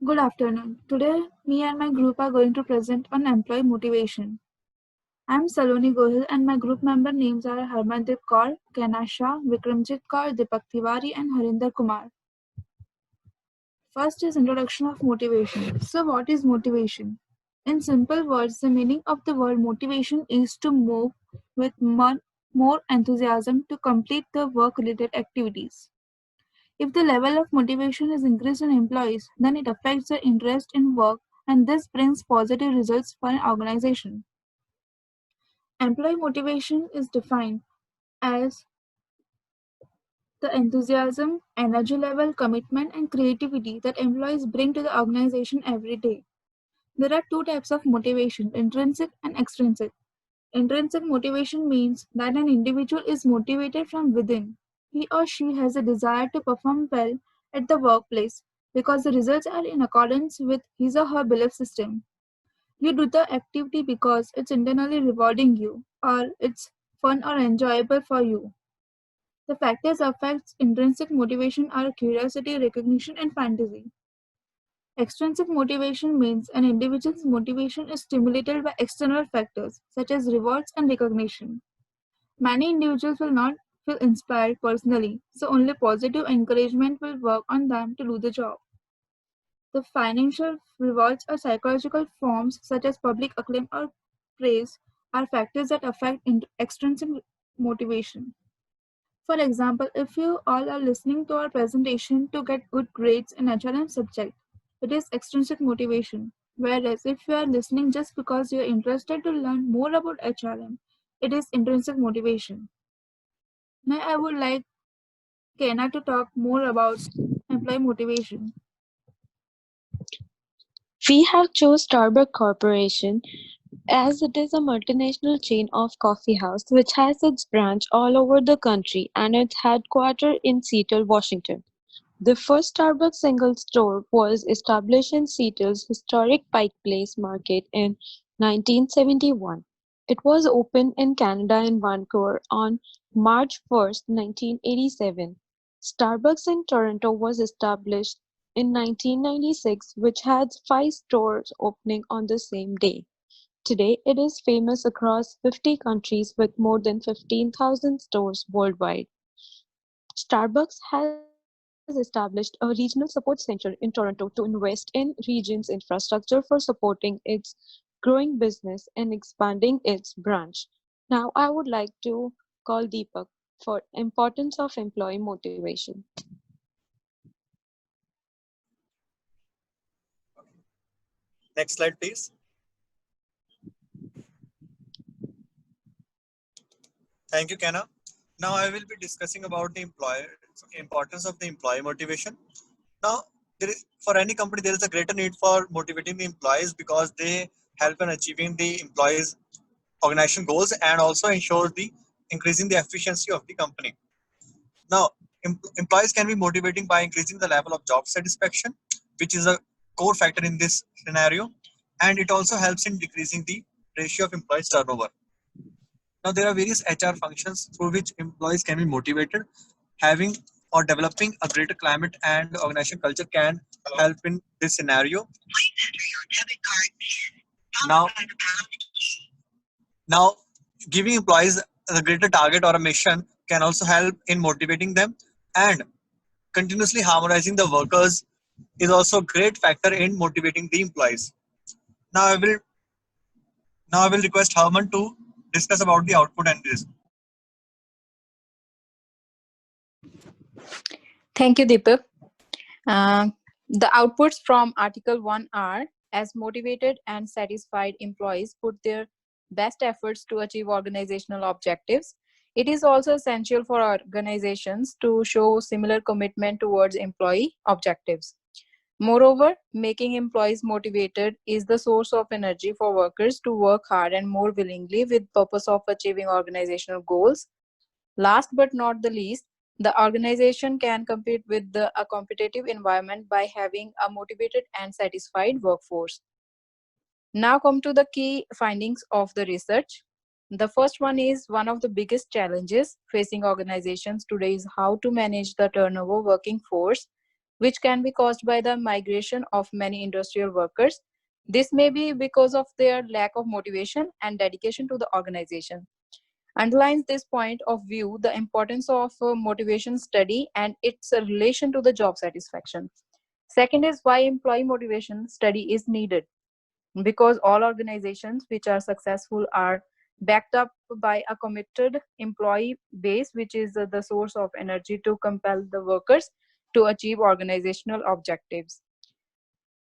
Good afternoon. Today, me and my group are going to present on employee motivation. I am Saloni Gohil and my group member names are Harmandeep Kaur, Kaina Shah, Vikramjit Kaur, Deepak Tiwari and Harinder Kumar. First is introduction of motivation. So what is motivation? In simple words, the meaning of the word motivation is to move with more enthusiasm to complete the work-related activities. If the level of motivation is increased in employees, then it affects their interest in work and this brings positive results for an organization. Employee motivation is defined as the enthusiasm, energy level, commitment, and creativity that employees bring to the organization every day. There are two types of motivation, intrinsic and extrinsic. Intrinsic motivation means that an individual is motivated from within. He or she has a desire to perform well at the workplace because the results are in accordance with his or her belief system. You do the activity because it's internally rewarding you, or it's fun or enjoyable for you. The factors affects intrinsic motivation are curiosity, recognition, and fantasy. Extrinsic motivation means an individual's motivation is stimulated by external factors such as rewards and recognition. Many individuals will not feel inspired personally, so only positive encouragement will work on them to do the job. The financial rewards or psychological forms such as public acclaim or praise are factors that affect extrinsic motivation. For example, if you all are listening to our presentation to get good grades in HRM subject, it is extrinsic motivation. Whereas if you are listening just because you are interested to learn more about HRM, it is intrinsic motivation. Now I would like Kena to talk more about employee motivation. We have chose Starbucks Corporation as it is a multinational chain of coffee house which has its branch all over the country and its headquarters in Seattle, Washington. The first Starbucks single store was established in Seattle's historic Pike Place Market in 1971. It was opened in Canada in Vancouver on March 1st, 1987. Starbucks in Toronto was established in 1996, which had 5 stores opening on the same day. Today, it is famous across 50 countries with more than 15,000 stores worldwide. Starbucks has established a regional support center in Toronto to invest in region's infrastructure for supporting its growing business and expanding its branch. Now I would like to call Deepak for importance of employee motivation. Next slide, please. Thank you, Kenna. Now I will be discussing about the importance of the employee motivation. Now, for any company, there is a greater need for motivating the employees because they help in achieving the employees' organization goals and also ensure the increasing the efficiency of the company. Now, employees can be motivating by increasing the level of job satisfaction, which is a core factor in this scenario, and it also helps in decreasing the ratio of employees turnover. Now, there are various HR functions through which employees can be motivated. Having or developing a greater climate and organization culture can help in this scenario. Now, now giving employees a greater target or a mission can also help in motivating them, and continuously harmonizing the workers is also a great factor in motivating the employees. Now I will now I will request Herman to discuss about the output and this. Thank you, Deepak. Uh, the outputs from Article 1 are as motivated and satisfied employees put their best efforts to achieve organizational objectives. It is also essential for organizations to show similar commitment towards employee objectives. Moreover, making employees motivated is the source of energy for workers to work hard and more willingly with purpose of achieving organizational goals. Last but not the least, the organization can compete with a competitive environment by having a motivated and satisfied workforce. Now come to the key findings of the research. The first one is one of the biggest challenges facing organizations today is how to manage the turnover working force. which can be caused by the migration of many industrial workers. This may be because of their lack of motivation and dedication to the organization. Underlines this point of view the importance of motivation study and its relation to the job satisfaction. Second is why employee motivation study is needed, because all organizations which are successful are backed up by a committed employee base, which is the source of energy to compel the workers to achieve organizational objectives.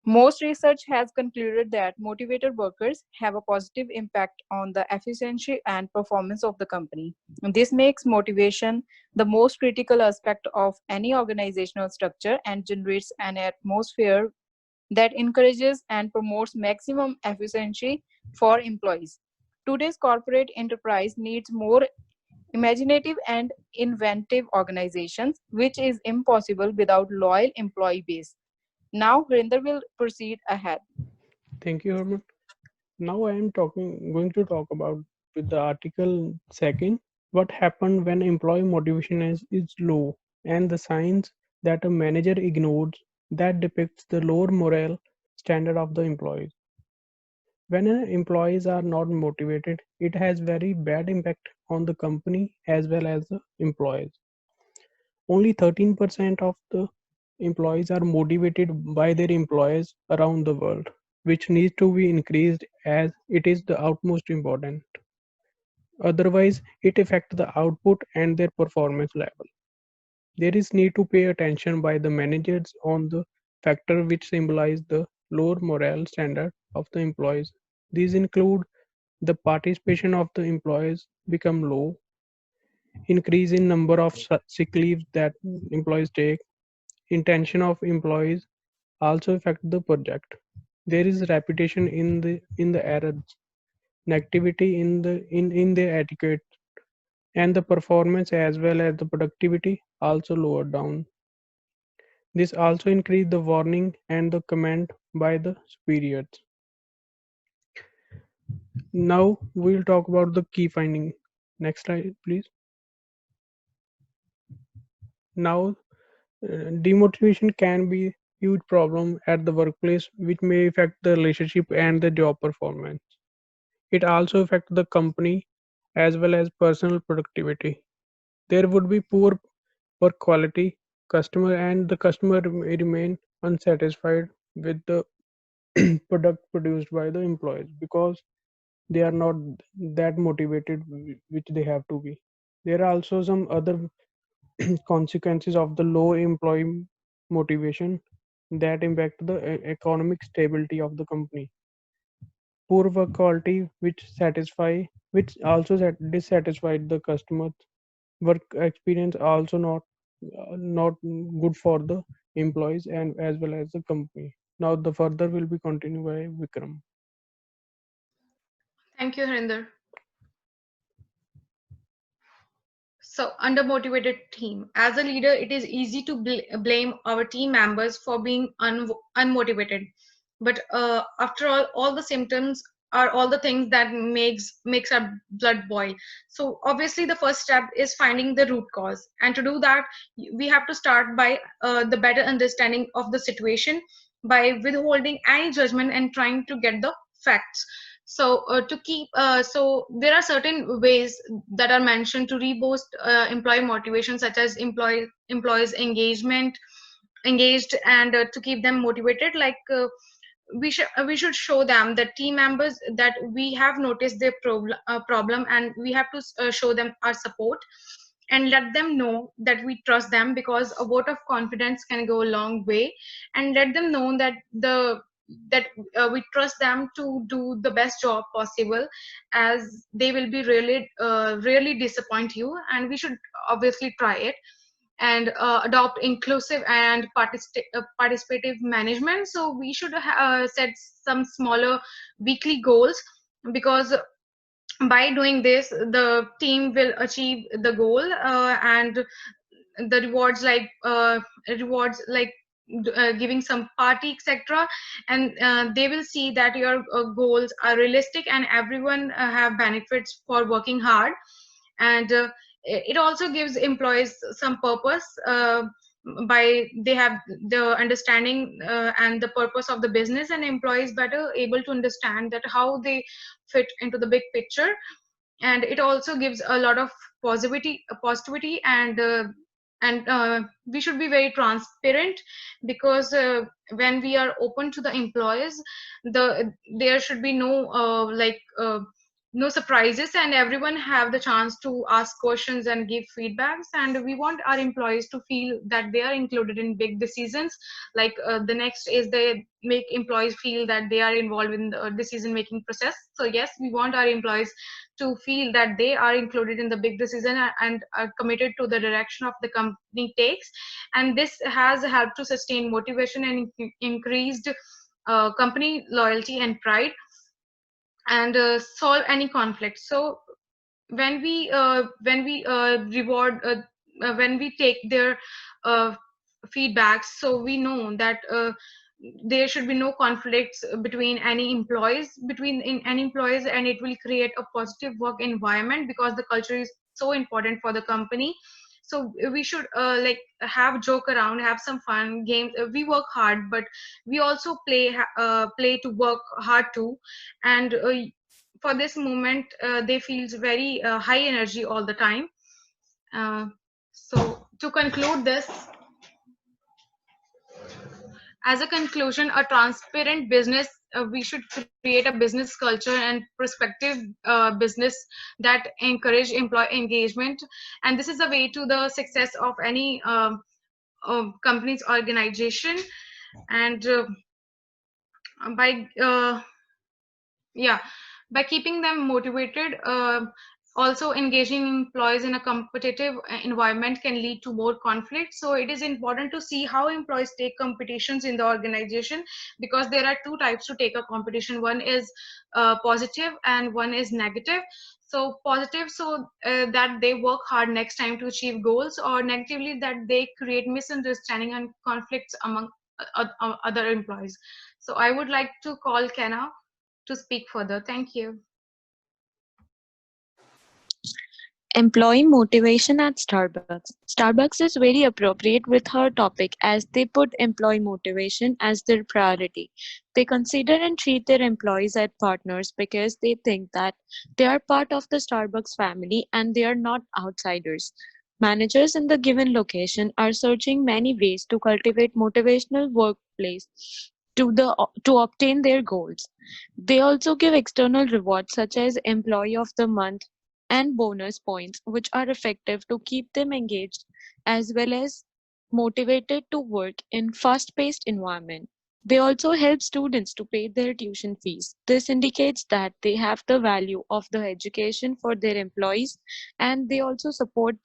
Most research has concluded that motivated workers have a positive impact on the efficiency and performance of the company. This makes motivation the most critical aspect of any organizational structure and generates an atmosphere that encourages and promotes maximum efficiency for employees. Today's corporate enterprise needs more imaginative and inventive organizations, which is impossible without loyal employee base. Now, Harinder will proceed ahead. Thank you, Herman. Now I am going to talk about with the article second, what happened when employee motivation is low and the signs that a manager ignores that depicts the lower morale standard of the employees. When employees are not motivated, it has very bad impact on the company as well as the employees. Only 13% of the employees are motivated by their employers around the world, which needs to be increased as it is the utmost important. Otherwise, it affects the output and their performance level. There is need to pay attention by the managers on the factor which symbolize the lower morale standard of the employees. These include the participation of the employees become low, increase in number of sick leaves that employees take, intention of employees also affect the project. There is reputation in the errors, negativity in the etiquette, and the performance as well as the productivity also lower down. This also increase the warning and the comment by the superiors. Now we'll talk about the key finding. Next slide, please. Now, demotivation can be huge problem at the workplace which may affect the relationship and the job performance. It also affects the company as well as personal productivity. There would be poor work quality, customer and the customer may remain unsatisfied with the product produced by the employees because they are not that motivated which they have to be. There are also some other consequences of the low employee motivation that impact the economic stability of the company. Poor work quality which also dissatisfied the customers. Work experience also not good for the employees and as well as the company. Now the further will be continued by Vikram. Thank you, Harinder. So, undermotivated team. As a leader, it is easy to blame our team members for being unmotivated. But after all the symptoms are all the things that makes our blood boil. So obviously, the first step is finding the root cause, and to do that, we have to start by the better understanding of the situation, by withholding any judgment and trying to get the facts. So so there are certain ways that are mentioned to reboost employee motivation, such as employees engaged, and to keep them motivated, like we should show them, the team members, that we have noticed their problem, and we have to show them our support and let them know that we trust them, because a vote of confidence can go a long way. And let them know that we trust them to do the best job possible, as they will be really disappoint you, and we should obviously try it, and adopt inclusive and participative management. So we should set some smaller weekly goals, because by doing this the team will achieve the goal, and the rewards like giving some party, etc. And they will see that your goals are realistic and everyone have benefits for working hard. And it also gives employees some purpose, by they have the understanding and the purpose of the business, and employees better able to understand that how they fit into the big picture. And it also gives a lot of positivity, and we should be very transparent, because when we are open to the employees, there should be no surprises, and everyone have the chance to ask questions and give feedbacks. And we want our employees to feel that they are included in big decisions. The next is they make employees feel that they are involved in the decision making process. So yes, we want our employees to feel that they are included in the big decision and are committed to the direction of the company takes. And this has helped to sustain motivation and increased company loyalty and pride, and solve any conflict. So when we reward when we take their uh, feedbacks, so we know that there should be no conflicts between any employees, and it will create a positive work environment, because the culture is so important for the company. So we should have joke around, have some fun games. We work hard, but we also play to work hard too. And for this moment, they feels very high energy all the time. uh, so to conclude this, as a conclusion, a transparent business, we should create a business culture and prospective business that encourage employee engagement. And this is the way to the success of any company's organization. And by yeah by keeping them motivated, also engaging employees in a competitive environment can lead to more conflict. So it is important to see how employees take competitions in the organization, because there are two types to take a competition. One is positive and one is negative. So positive, so that they work hard next time to achieve goals, or negatively, that they create misunderstanding and conflicts among other employees. So I would like to call Kenna to speak further. Thank you. Employee motivation at Starbucks. Starbucks is very appropriate with her topic as they put employee motivation as their priority. They consider and treat their employees as partners because they think that they are part of the Starbucks family and they are not outsiders. Managers in the given location are searching many ways to cultivate motivational workplace to obtain their goals. They also give external rewards such as Employee of the Month and bonus points, which are effective to keep them engaged as well as motivated to work in fast-paced environment. They also help students to pay their tuition fees. This indicates that they have the value of the education for their employees, and they also support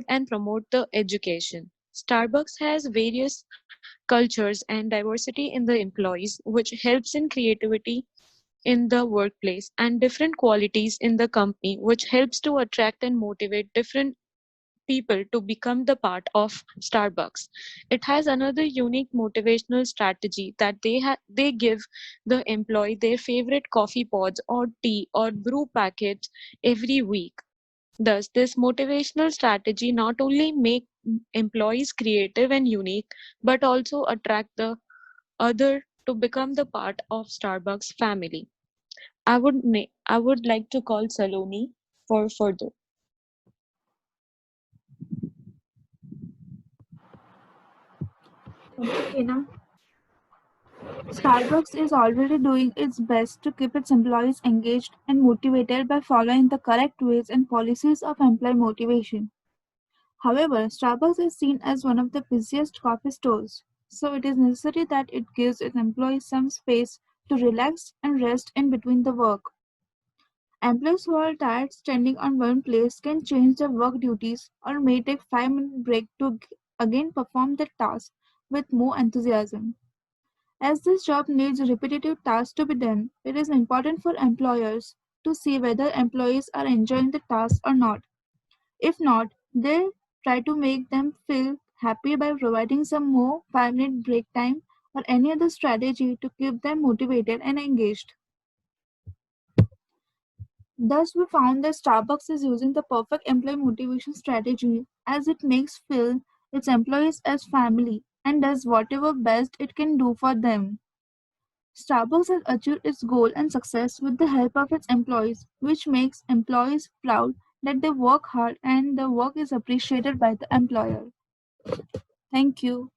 and promote the education. Starbucks has various cultures and diversity in the employees, which helps in creativity in the workplace and different qualities in the company, which helps to attract and motivate different people to become the part of Starbucks. It has another unique motivational strategy that they give the employee their favorite coffee pods or tea or brew packets every week. Thus, this motivational strategy not only make employees creative and unique, but also attract the other to become the part of Starbucks family. I would like to call Saloni for further. Okay, now Starbucks is already doing its best to keep its employees engaged and motivated by following the correct ways and policies of employee motivation. However, Starbucks is seen as one of the busiest coffee stores, so it is necessary that it gives its employees some space to relax and rest in between the work. Employees who are tired standing on one place can change their work duties or may take 5-minute break to again perform the task with more enthusiasm. As this job needs repetitive tasks to be done, it is important for employers to see whether employees are enjoying the task or not. If not, they try to make them feel happy by providing some more 5-minute break time or any other strategy to keep them motivated and engaged. Thus, we found that Starbucks is using the perfect employee motivation strategy as it makes feel its employees as family and does whatever best it can do for them. Starbucks has achieved its goal and success with the help of its employees, which makes employees proud that they work hard and the work is appreciated by the employer. Thank you.